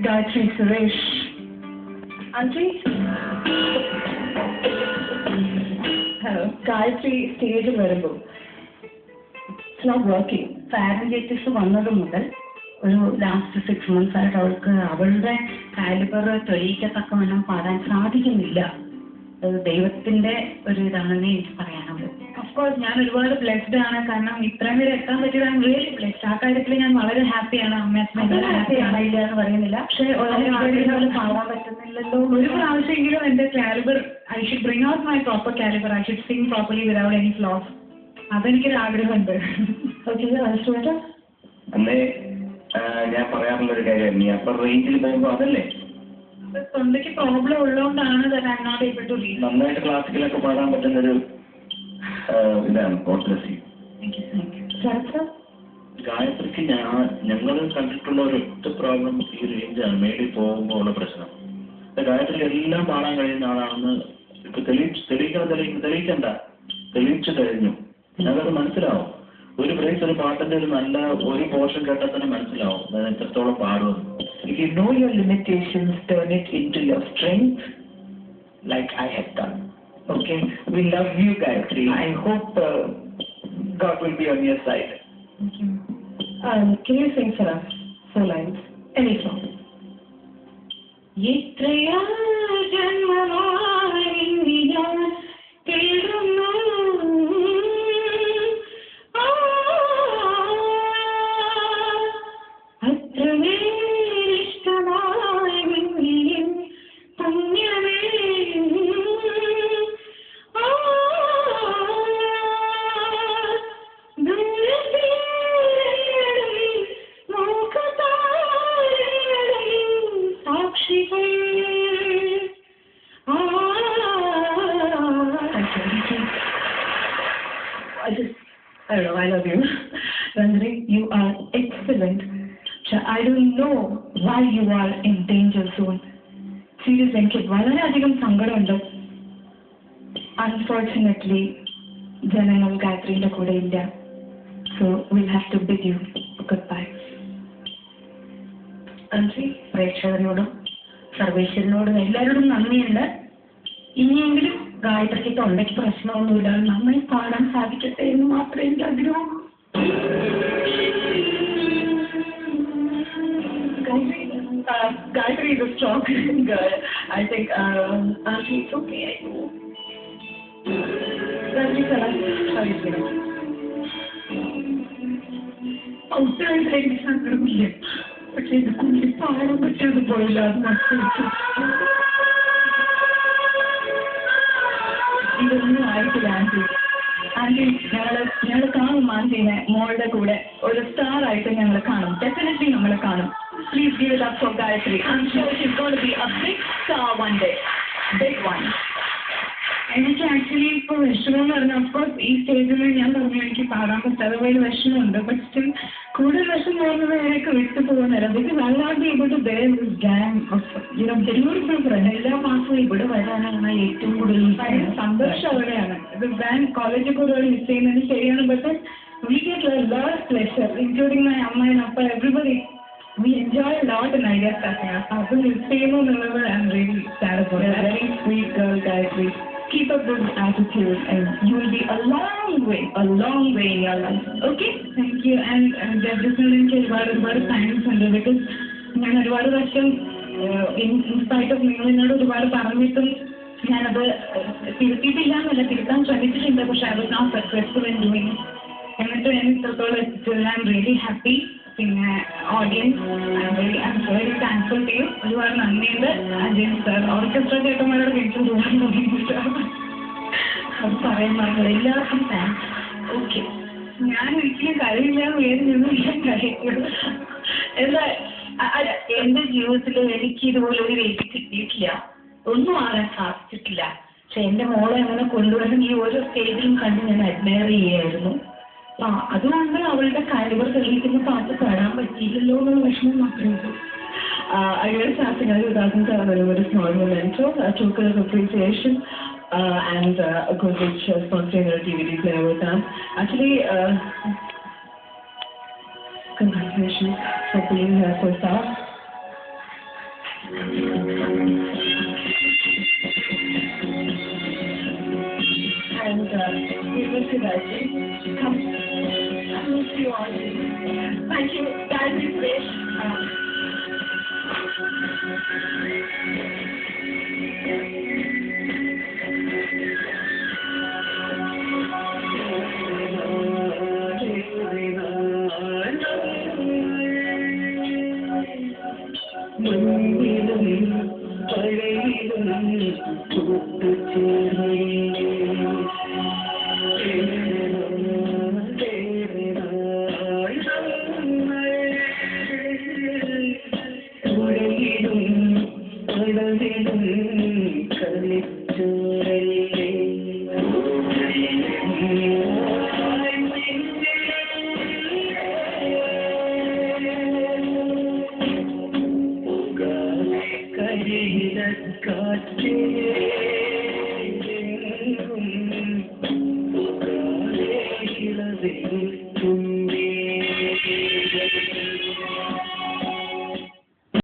Gayatri Suresh. Auntie? Hello. Gayatri stage വരുമ്പോൾ it's not working. Pharyngitis വന്നത് മുതൽ ഒരു ലാസ്റ്റ് 6 months ആയിട്ട് അവൾക്ക് അവളുടെ കാലിബർ തെളിയിക്കത്തക്കവണ്ണം പാടാൻ സാധിക്കുന്നില്ല. ദൈവത്തിന്റെ ഒരു ഇതാണെന്ന് എനിക്ക് പറയാനുള്ളത്. ഓഫ്കോഴ്സ് ഞാൻ ഒരുപാട് ബ്ലെസ്ഡ് ആണ്, കാരണം ഇത്രയും വരെ എത്താൻ പറ്റിയത് ഐ എം റിയലി ബ്ലെസ്ഡ്. ആ കാര്യത്തിൽ ഞാൻ വളരെ ഹാപ്പിയാണ്. അമ്മ ഹാപ്പിയാണ് ഇല്ല എന്ന് പറയുന്നില്ല, പക്ഷെ പാടാൻ പറ്റുന്നില്ലല്ലോ. ഒരു പ്രാവശ്യമെങ്കിലും എന്റെ calibre I should bring out my proper calibre. I should sing properly without any flaws. അതെനിക്കൊരു ആഗ്രഹമുണ്ട്. അന്നേ ഞാൻ പറയാറുള്ളൊരു കാര്യം, നീ അപ്പർ റേഞ്ചിൽ പോകുമ്പോൾ അതല്ലേ തൊണ്ടയ്ക്ക് പ്രോബ്ലം ഉള്ളതുകൊണ്ടാണ് നന്നായിട്ട് ക്ലാസിക്കലൊക്കെ പാടാൻ പറ്റുന്നൊരു ഇതാണ്. ഗായത്രിക്ക് ഞങ്ങൾ കണ്ടിട്ടുള്ള ഒരൊറ്റ പ്രോബ്ലം ഈ റേഞ്ചാണ്, മേളിൽ പോകുമ്പോൾ ഉള്ള പ്രശ്നം. ഗായത്രിക്ക് എല്ലാം പാടാൻ കഴിയുന്ന ആളാണെന്ന് ഇപ്പൊ തെളിയിക്കണ്ട, തെളിയിച്ചു കഴിഞ്ഞു. ഞങ്ങൾക്ക് മനസ്സിലാവും. ഒരു പ്രൈസ് ഒരു പാട്ടിന്റെ ഒരു നല്ല ഒരു പോർഷൻ കേട്ടാൽ തന്നെ മനസ്സിലാവും അത് എത്രത്തോളം പാടുമെന്ന്. If you know your limitations, turn it into your strength, like I have done. Okay? We love you, Gayatri. I hope God will be on your side. Thank you. Can you sing for us 4 lines? Any song. Yetraya janmamai nijan kelunnu I don't know, I love you. Ranjini, you are excellent. I don't know why you are in danger zone. Seriously, എനിക്ക് വളരെയധികം സങ്കടമുണ്ട്. Unfortunately, ജനങ്ങൾ ഗായത്രിയുടെ കൂടെ ഇല്ല. So we'll have to bid you goodbye. അഞ്ചി, പ്രേക്ഷകരോടും സർവേശ്വരനോടും എല്ലാവരോടും നന്ദിയുണ്ട്. ഇനിയെങ്കിലും ഗായത്രിക്ക് തൊണ്ടയ്ക്ക് പ്രശ്നമൊന്നുമില്ല, നന്നായി പാടാൻ സാധിക്കട്ടെ എന്ന് മാത്രമേ എനിക്ക് ആഗ്രഹമുള്ളൂ. Gayatri is a strong girl. I think it's okay. I know. Ranjini, sorry. ഔട്ടായിട്ട് സങ്കടമില്ല, പക്ഷെ ഇത് കുഞ്ഞി പാടാൻ പറ്റാതെ പോയില്ല. അത് മനസ്സിലാക്കി ഇതൊന്നും ആയിട്ടില്ല ആൻറ്റി. ആൻറ്റി, ഞങ്ങൾ കാണും ആൻറ്റീനെ മോളുടെ കൂടെ ഒരു സ്റ്റാർ ആയിട്ട് ഞങ്ങൾ കാണും. ഡെഫിനറ്റ്ലി നമ്മൾ കാണും. Please give it up for Gayatri. I'm sure she's going to be a big star one day. Big one. എനിക്ക് ആക്ച്വലി ഇപ്പോൾ വിഷമം എന്ന് പറഞ്ഞാൽ ഓഫ്കോഴ്സ് ഈ സ്റ്റേജിൽ ഞാൻ പറഞ്ഞു എനിക്ക് പാടാൻ പറ്റാതെ പോയ വിഷമമുണ്ട്. ബട്ട് സ്റ്റിൽ കൂടുതൽ വിഷം പോകുന്നത് എനിക്ക് വിട്ടു പോകുന്നില്ല. Because I want be able to bear this gang of beautiful friend. എല്ലാ മാസവും ഇവിടെ വരാനാണ് ഏറ്റവും കൂടുതൽ സന്തോഷം അവിടെയാണ്. ഇത് ബാൻ കോളേജിൽ കൂടുതൽ മിസ് ചെയ്യുന്നത് ശരിയാണ്. But we get a lot of pleasure, including my amma and appa, everybody. We enjoy a lot in Ideas Cafe. Appa miss ചെയ്യുന്നു എന്നുള്ളത് I'm really sad about it. Very sweet girl, Gayatri. Keep up this attitude and you will be a long way in your life. Okay? Thank you. And definitely എനിക്ക് ഒരുപാട് thanks ഉണ്ട്. Because ഞാൻ ഒരുപാട് വർഷം in spite of നിങ്ങൾ എന്നോട് ഒരുപാട് പറഞ്ഞിട്ടും ഞാനത് തിരുത്തിയിട്ടില്ല എന്നല്ല, തിരുത്താൻ ശ്രമിച്ചിട്ടുണ്ട്. പക്ഷെ I was not successful in doing it. എന്നിട്ട് ഞാൻ ഇത്രത്തോളം എത്തിച്ചതിൽ ഐ എം റിയലി ഹാപ്പി. പിന്നെ audience I am very thankful to you. ഒരുപാട് നന്ദിയുണ്ട് അജയൻ സർ. ഓർക്കസ്ട്ര ചേട്ടന്മാരോട് എനിക്ക് ഒരുപാട് നന്ദിയുണ്ട്. അത് പറയാൻ പാടില്ല. എല്ലാവർക്കും താങ്ക്സ്. ഓക്കെ, ഞാൻ ഒരിക്കലും കഴിയില്ല വേറെ നിന്നും ഞാൻ കഴിയുള്ളൂ. എന്താ എൻ്റെ ജീവിതത്തിൽ എനിക്ക് ഇതുപോലെ ഒരു വേദി കിട്ടിയിട്ടില്ല, ഒന്നും ആകാൻ സാധിച്ചിട്ടില്ല. പക്ഷെ എൻ്റെ മോളെ അങ്ങനെ കൊണ്ടുവരാൻ ഈ ഓരോ സ്റ്റേജിലും കണ്ട് ഞാൻ അഡ്മയർ ചെയ്യായിരുന്നു. അതുകൊണ്ട് അവളുടെ കാലിബർ തെളിയിക്കുന്ന പാട്ട് പാടാൻ പറ്റിയില്ലല്ലോ എന്നുള്ള വിഷമം മാത്രമേ ഉള്ളൂ. I really have to 2007 with a small memento, a token of appreciation, and a good which sponsoring a DVD player with us. Actually, congratulations for being here so far. മുന്നിലും പഴയിലും തുഴയിലും പടവിലും കളിച്ചോരല്ലേ കാറ്റേ